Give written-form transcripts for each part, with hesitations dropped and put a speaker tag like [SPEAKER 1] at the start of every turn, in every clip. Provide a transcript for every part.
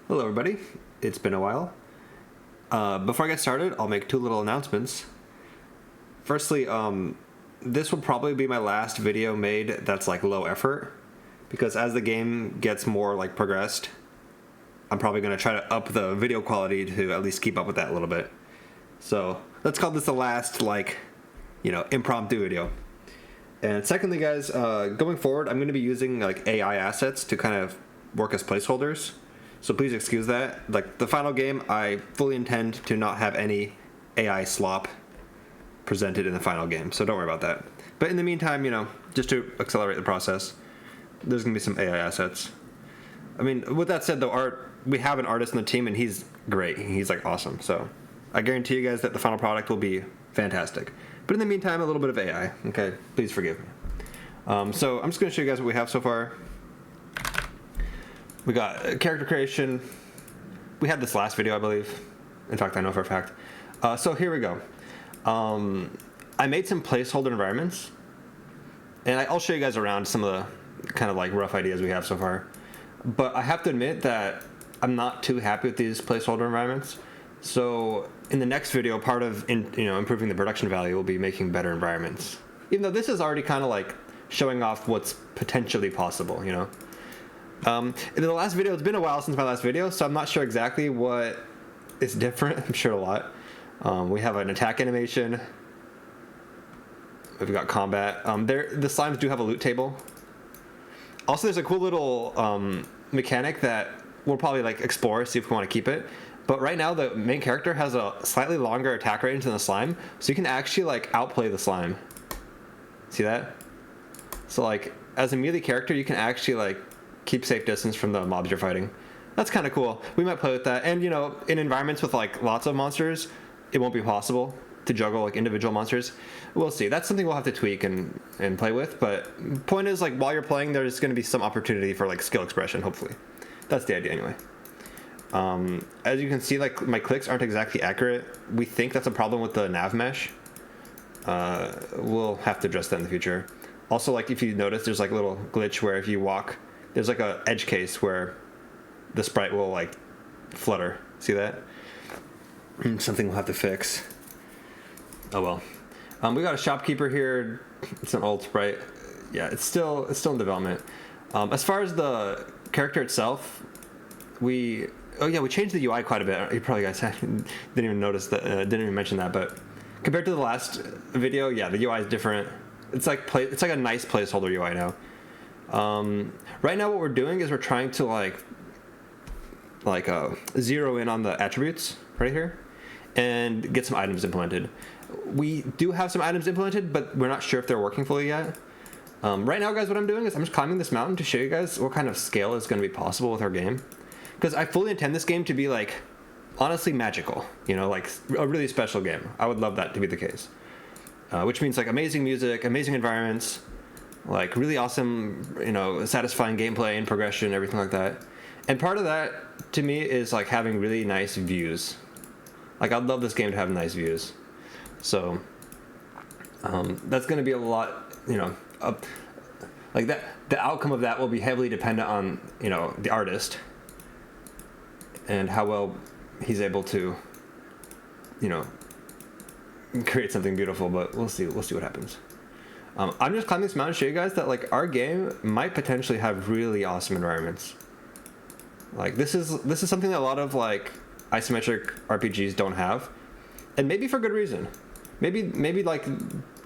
[SPEAKER 1] Hello, everybody. It's been a while. Before I get started, I'll make two little announcements. Firstly, this will probably be my last video made that's like low effort, because as the game gets more like progressed, I'm probably going to try to up the video quality to at least keep up with that a little bit. So let's call this the last impromptu video. And secondly, guys, going forward, I'm going to be using like AI assets to kind of work as placeholders. So please excuse that. Like the final game, I fully intend to not have any AI slop presented in the final game. So don't worry about that. But in the meantime, just to accelerate the process, there's going to be some AI assets. I mean, with that said, though, we have an artist in the team, and he's great. He's like awesome. So I guarantee you guys that the final product will be fantastic. But in the meantime, a little bit of AI. Okay, please forgive me. So I'm just going to show you guys what we have so far. We got character creation. We had this last video, I believe. In fact, I know for a fact. So here we go. I made some placeholder environments, and I'll show you guys around some of the kind of like rough ideas we have so far. But I have to admit that I'm not too happy with these placeholder environments. So in the next video, part of improving the production value will be making better environments. Even though this is already kind of like showing off what's potentially possible, In the last video, it's been a while since my last video, so I'm not sure exactly what is different. I'm sure a lot. We have an attack animation. We've got combat. The slimes do have a loot table. Also, there's a cool little mechanic that we'll probably like explore, see if we want to keep it. But right now, the main character has a slightly longer attack range than the slime, so you can actually like outplay the slime. See that? So like, as a melee character, you can actually like keep safe distance from the mobs you're fighting. That's kind of cool. We might play with that. And in environments with like lots of monsters, it won't be possible to juggle like individual monsters. We'll see. That's something we'll have to tweak and play with. But point is, like, while you're playing, there's going to be some opportunity for like skill expression, hopefully. That's the idea anyway. As you can see, like my clicks aren't exactly accurate. We think that's a problem with the nav mesh. We'll have to address that in the future. Also, like if you notice, there's like a little glitch where if you walk, there's like a edge case where the sprite will like flutter. See that? Something we'll have to fix. Oh well. We got a shopkeeper here. It's an old sprite. Yeah, it's still in development. As far as the character itself, we changed the UI quite a bit. You probably guys didn't even notice that. Didn't even mention that, but compared to the last video, yeah, the UI is different. It's like a nice placeholder UI now. Right now what we're doing is we're trying to like zero in on the attributes right here and get some items implemented. We do have some items implemented, but we're not sure if they're working fully yet. Right now, guys, what I'm doing is I'm just climbing this mountain to show you guys what kind of scale is going to be possible with our game, because I fully intend this game to be like honestly magical, like a really special game. I would love that to be the case, which means like amazing music, amazing environments, like really awesome, satisfying gameplay and progression, everything like that. And part of that to me is like having really nice views. Like I'd love this game to have nice views. So that's going to be a lot, like that. The outcome of that will be heavily dependent on, the artist and how well he's able to, create something beautiful. But we'll see what happens. I'm just climbing this mountain to show you guys that like our game might potentially have really awesome environments. Like this is something that a lot of like isometric RPGs don't have, and maybe for good reason. Maybe like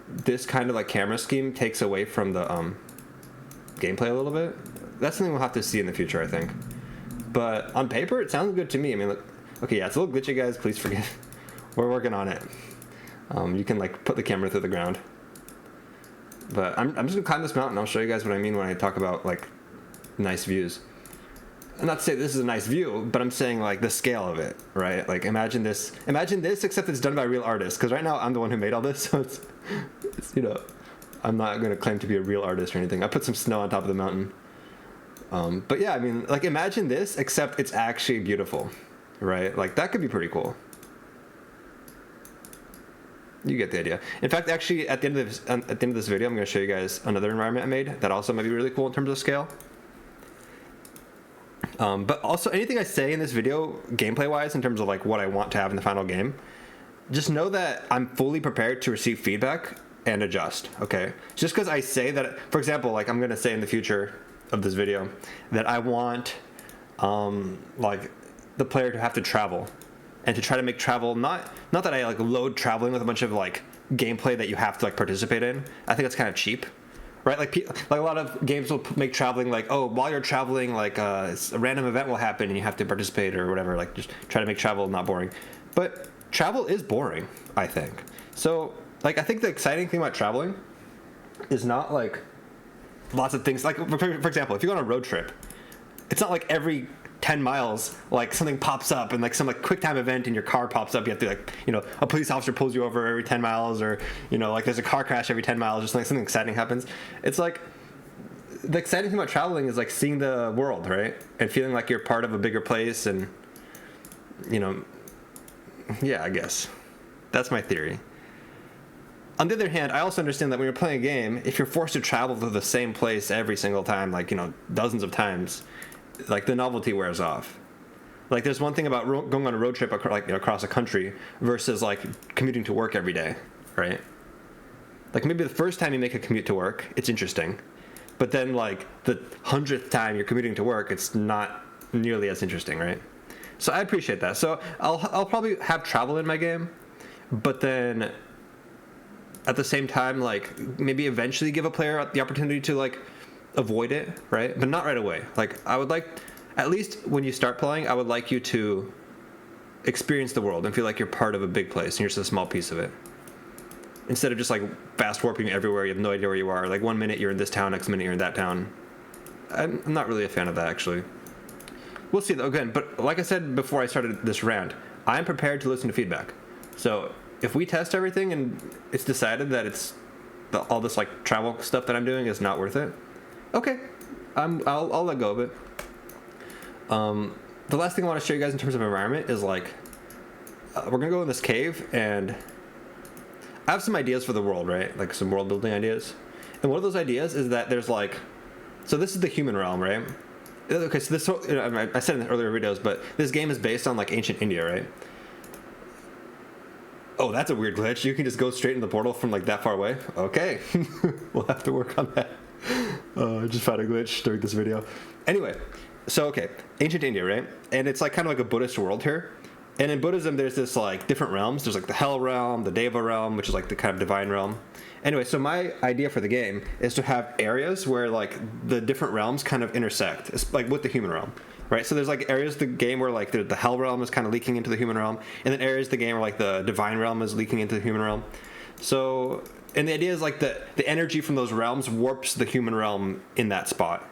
[SPEAKER 1] this kind of like camera scheme takes away from the gameplay a little bit. That's something we'll have to see in the future, I think. But on paper, it sounds good to me. I mean, look, okay, yeah, it's a little glitchy, guys. Please forgive. We're working on it. You can like put the camera through the ground. But I'm just gonna climb this mountain. I'll show you guys what I mean when I talk about like nice views. I'm not to say this is a nice view, but I'm saying like the scale of it, right? Like imagine this, except it's done by real artists. Because right now I'm the one who made all this, so it's I'm not gonna claim to be a real artist or anything. I put some snow on top of the mountain. But yeah, I mean, like imagine this, except it's actually beautiful, right? Like that could be pretty cool. You get the idea. In fact, actually, at the end of this video, I'm going to show you guys another environment I made that also might be really cool in terms of scale. But also anything I say in this video, gameplay wise, in terms of like what I want to have in the final game, just know that I'm fully prepared to receive feedback and adjust. Okay, just because I say that, for example, like I'm gonna say in the future of this video that I want like the player to have to travel, and to try to make travel not that I like load traveling with a bunch of like gameplay that you have to like participate in. I think that's kind of cheap, right? Like a lot of games will make traveling like, oh, while you're traveling, like a random event will happen and you have to participate or whatever. Like just try to make travel not boring. But travel is boring, I think. So like I think the exciting thing about traveling is not like lots of things. Like for example, if you go on a road trip, it's not like every 10 miles like something pops up and like some like quick time event in your car pops up. You have to like, you know, a police officer pulls you over every 10 miles, or, you know, like there's a car crash every 10 miles, just like something exciting happens. It's like the exciting thing about traveling is like seeing the world, right? And feeling like you're part of a bigger place. And, you know, yeah, I guess that's my theory. On the other hand, I also understand that when you're playing a game, if you're forced to travel to the same place every single time, like, you know, dozens of times, like the novelty wears off. Like there's one thing about going on a road trip across a country versus like commuting to work every day, right? Like maybe the first time you make a commute to work, it's interesting, but then like the 100th time you're commuting to work, it's not nearly as interesting, right? So I appreciate that. So I'll probably have travel in my game, but then at the same time, like maybe eventually give a player the opportunity to like avoid it, right? But not right away. Like I would like, at least when you start playing, I would like you to experience the world and feel like you're part of a big place and you're just a small piece of it, instead of just like fast warping everywhere. You have no idea where you are. Like 1 minute you're in this town, next minute you're in that town. I'm not really a fan of that, actually. We'll see though, again. But like I said before I started this rant, I'm prepared to listen to feedback. So if we test everything and it's decided that it's all this like travel stuff that I'm doing is not worth it, okay, I'll let go of it. The last thing I want to show you guys in terms of environment is like, we're gonna go in this cave, and I have some ideas for the world, right? Like some world building ideas. And one of those ideas is that there's like, so this is the human realm, right? Okay, so this, you know, I said in the earlier videos, but this game is based on like ancient India, right? Oh, that's a weird glitch. You can just go straight in the portal from like that far away. Okay, we'll have to work on that. I just found a glitch during this video. Anyway, so okay, ancient India, right? And it's like kind of like a Buddhist world here. And in Buddhism, there's this like different realms. There's like the Hell realm, the Deva realm, which is like the kind of divine realm. Anyway, so my idea for the game is to have areas where like the different realms kind of intersect. It's like with the human realm, right? So there's like areas of the game where like the Hell realm is kind of leaking into the human realm, and then areas of the game where like the divine realm is leaking into the human realm. So, and the idea is like the energy from those realms warps the human realm in that spot.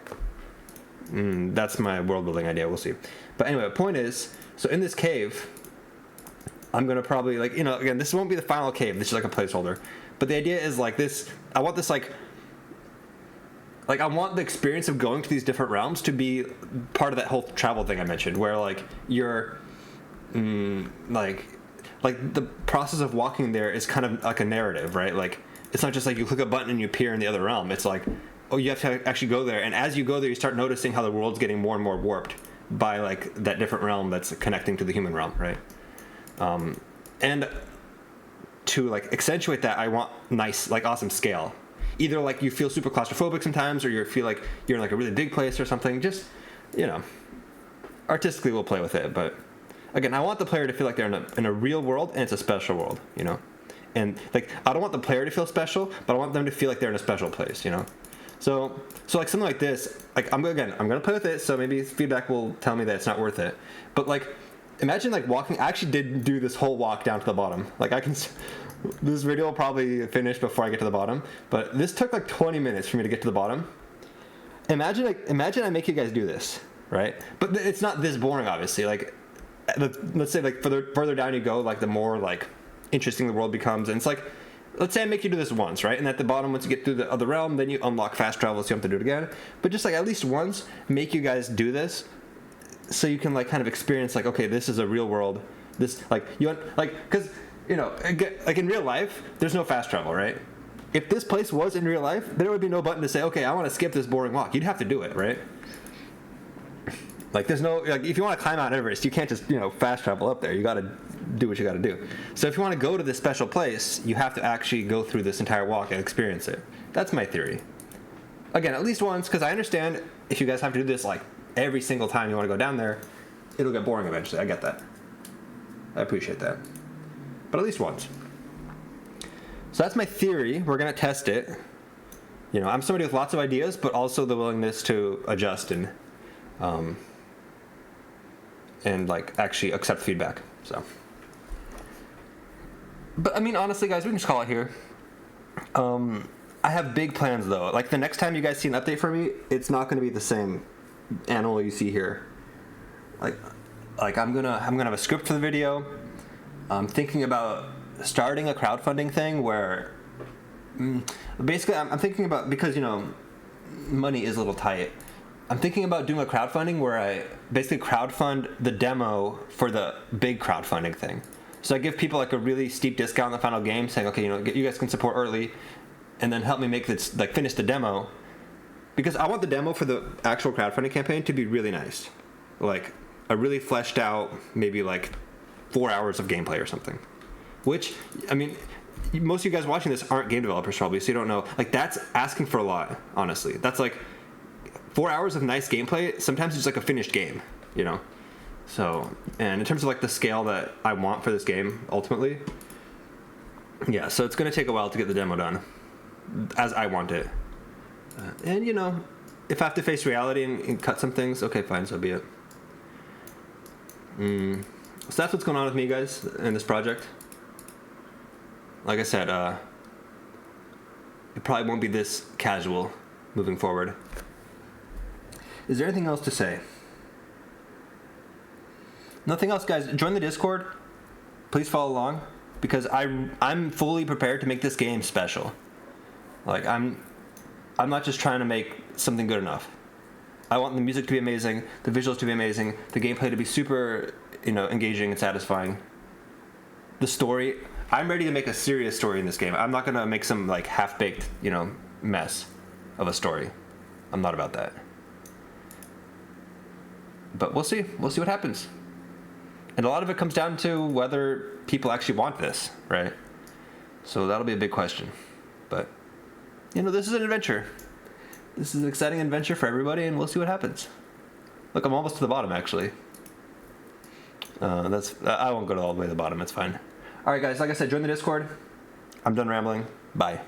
[SPEAKER 1] That's my world building idea. We'll see. But anyway, the point is, so in this cave, I'm gonna probably like, you know, again, this won't be the final cave. This is like a placeholder. But the idea is like this. I want this like I want the experience of going to these different realms to be part of that whole travel thing I mentioned, where like you're like the process of walking there is kind of like a narrative, right? Like it's not just like you click a button and you appear in the other realm. It's like, oh, you have to actually go there, and as you go there, you start noticing how the world's getting more and more warped by like that different realm that's connecting to the human realm, right? And to like accentuate that, I want nice, like awesome scale. Either like you feel super claustrophobic sometimes, or you feel like you're in like a really big place or something. Just, you know, artistically we'll play with it. But again, I want the player to feel like they're in a real world, and it's a special world, you know? And like, I don't want the player to feel special, but I want them to feel like they're in a special place, you know? So like something like this, like I'm gonna play with it, so maybe feedback will tell me that it's not worth it. But like, imagine like walking. I actually did do this whole walk down to the bottom. Like this video will probably finish before I get to the bottom, but this took like 20 minutes for me to get to the bottom. Imagine I make you guys do this, right? But it's not this boring, obviously. Like, let's say like further down you go, like the more like interesting the world becomes, and it's like, let's say I make you do this once, right? And at the bottom, once you get through the other realm, then you unlock fast travel, so you have to do it again. But just like at least once, make you guys do this, so you can like kind of experience like, okay, this is a real world. This like you like, because you know, like in real life, there's no fast travel, right? If this place was in real life, there would be no button to say, okay, I want to skip this boring walk. You'd have to do it, right? Like, there's no, like, if you want to climb Mount Everest, you can't just, fast travel up there. You got to do what you got to do. So if you want to go to this special place, you have to actually go through this entire walk and experience it. That's my theory. Again, at least once, because I understand if you guys have to do this, like, every single time you want to go down there, it'll get boring eventually. I get that. I appreciate that. But at least once. So that's my theory. We're going to test it. I'm somebody with lots of ideas, but also the willingness to adjust and like actually accept feedback. So, but I mean, honestly, guys, we can just call it here. I have big plans though. Like, the next time you guys see an update from me, it's not going to be the same animal you see here. Like I'm gonna have a script for the video. I'm thinking about starting a crowdfunding thing where, basically, I'm thinking about, because money is a little tight. I'm thinking about doing a crowdfunding where I basically crowdfund the demo for the big crowdfunding thing. So I give people like a really steep discount in the final game, saying, okay, you guys can support early, and then help me make this, like, finish the demo, because I want the demo for the actual crowdfunding campaign to be really nice, like a really fleshed out, maybe like 4 hours of gameplay or something. Which, I mean, most of you guys watching this aren't game developers probably, so you don't know. Like, that's asking for a lot, honestly. That's like 4 hours of nice gameplay. Sometimes it's like a finished game, So, and in terms of like the scale that I want for this game, ultimately, yeah. So it's gonna take a while to get the demo done, as I want it. And if I have to face reality and cut some things, okay, fine, so be it. So that's what's going on with me, guys, in this project. Like I said, it probably won't be this casual moving forward. Is there anything else to say? Nothing else, guys. Join the Discord. Please follow along, because I'm fully prepared to make this game special. Like, I'm not just trying to make something good enough. I want the music to be amazing, the visuals to be amazing, the gameplay to be super, engaging and satisfying. The story, I'm ready to make a serious story in this game. I'm not gonna make some like half-baked, mess of a story. I'm not about that. But we'll see. We'll see what happens. And a lot of it comes down to whether people actually want this, right? So that'll be a big question. But, this is an adventure. This is an exciting adventure for everybody, and we'll see what happens. Look, I'm almost to the bottom, actually. I won't go all the way to the bottom. It's fine. All right, guys. Like I said, join the Discord. I'm done rambling. Bye.